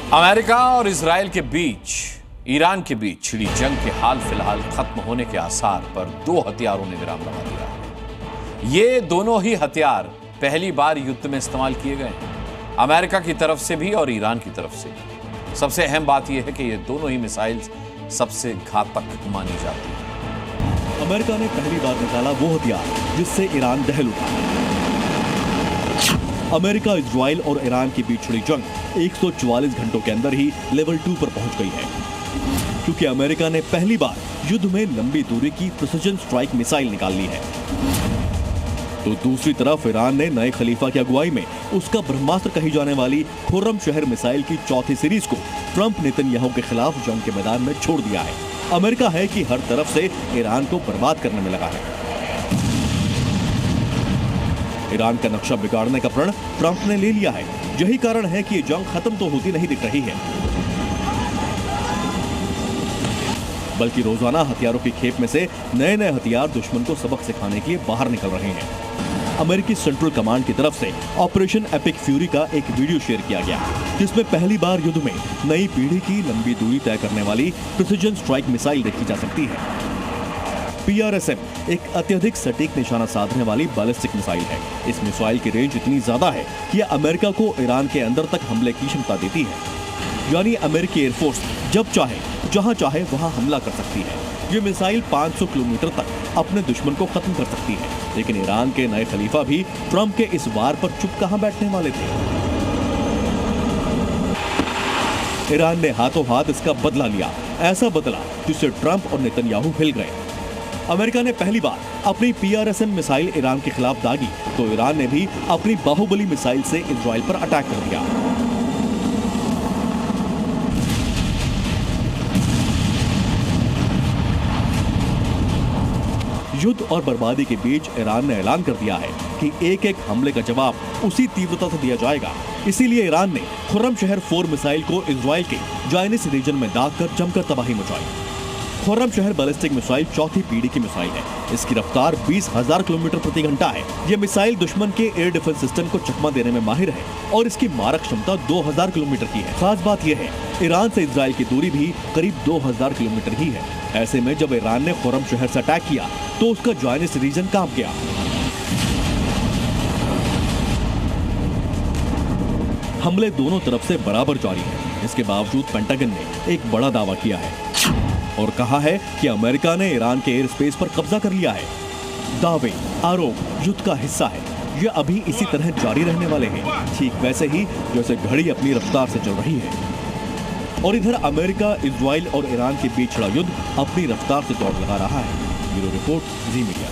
America और Israel के बीच, Iran के बीच छिड़ी जंग के हाल फिलहाल खत्म होने के आसार पर दो हथियारों ने विराम लगा दिया है। ये दोनों ही हथियार पहली बार युद्ध में इस्तेमाल किए गए हैं, अमेरिका की तरफ से भी और ईरान की तरफ से। सबसे अहम बात यह है कि ये दोनों ही मिसाइल सबसे घातक मानी जाती है। अमेरिका ने पहली बार निकाला वो हथियार जिससे ईरान दहल उठा। अमेरिका, इजराइल और ईरान के बीच छिड़ी जंग 144 घंटों के अंदर ही लेवल 2 पर पहुंच गई है, क्योंकि अमेरिका ने पहली बार युद्ध में लंबी दूरी की प्रिसिजन स्ट्राइक मिसाइल निकाल ली है। तो दूसरी तरफ ईरान ने नए खलीफा की अगुवाई में उसका ब्रह्मास्त्र कही जाने वाली खुर्रम शहर मिसाइल की चौथी सीरीज को ट्रंप नेतन्याहू के खिलाफ जंग के मैदान में छोड़ दिया है। अमेरिका है कि हर तरफ से ईरान को बर्बाद करने में लगा है। ईरान का नक्शा बिगाड़ने का प्रण ट्रंप ने ले लिया है। यही कारण है कि ये जंग खत्म तो होती नहीं दिख रही है, बल्कि रोजाना हथियारों की खेप में से नए नए हथियार दुश्मन को सबक सिखाने के लिए बाहर निकल रहे हैं। अमेरिकी सेंट्रल कमांड की तरफ से ऑपरेशन एपिक फ्यूरी का एक वीडियो शेयर किया गया, जिसमें पहली बार युद्ध में नई पीढ़ी की लंबी दूरी तय करने वाली प्रिसिजन स्ट्राइक मिसाइल देखी जा सकती है। PRSM एक अत्यधिक सटीक निशाना साधने वाली बैलिस्टिक मिसाइल है। इस मिसाइल की रेंज इतनी ज्यादा है कि यह अमेरिका को ईरान के अंदर तक हमले की क्षमता देती है। यानी अमेरिकी एयरफोर्स जब चाहे जहां चाहे वहां हमला कर सकती है। ये मिसाइल 500 किलोमीटर तक अपने दुश्मन को खत्म कर सकती है। लेकिन ईरान के नए खलीफा भी ट्रंप के इस वार पर चुप कहां बैठने वाले थे। ईरान ने हाथों हाथ इसका बदला लिया, ऐसा बदला जिससे ट्रंप और नेतन्याहू हिल गए। अमेरिका ने पहली बार अपनी PRSM मिसाइल ईरान के खिलाफ दागी, तो ईरान ने भी अपनी बाहुबली मिसाइल से इजराइल पर अटैक कर दिया। युद्ध और बर्बादी के बीच ईरान ने ऐलान कर दिया है कि एक एक हमले का जवाब उसी तीव्रता से दिया जाएगा। इसीलिए ईरान ने खुर्रम शहर 4 मिसाइल को इजराइल के जायनिस रीजन में दागकर जमकर तबाही मचाई। खुर्रम शहर बैलिस्टिक मिसाइल चौथी पीढ़ी की मिसाइल है। इसकी रफ्तार 20,000 किलोमीटर प्रति घंटा है। यह मिसाइल दुश्मन के एयर डिफेंस सिस्टम को चकमा देने में माहिर है और इसकी मारक क्षमता 2000 किलोमीटर की है। खास बात यह है, ईरान से इजराइल की दूरी भी करीब 2000 किलोमीटर ही है। ऐसे में जब ईरान ने खुर्रम शहर से अटैक किया तो उसका जायनिस रीजन कांप गया। हमले दोनों तरफ से बराबर जारी हैं। इसके बावजूद पेंटागन ने एक बड़ा दावा किया है और कहा है कि अमेरिका ने ईरान के एयर स्पेस पर कब्जा कर लिया है। दावे, आरोप युद्ध का हिस्सा है। ये अभी इसी तरह जारी रहने वाले हैं, ठीक वैसे ही जैसे घड़ी अपनी रफ्तार से चल रही है। और इधर अमेरिका, इजराइल और ईरान के बीच छिड़ा युद्ध अपनी रफ्तार से दौड़ लगा रहा है। ब्यूरो रिपोर्ट, जी मीडिया।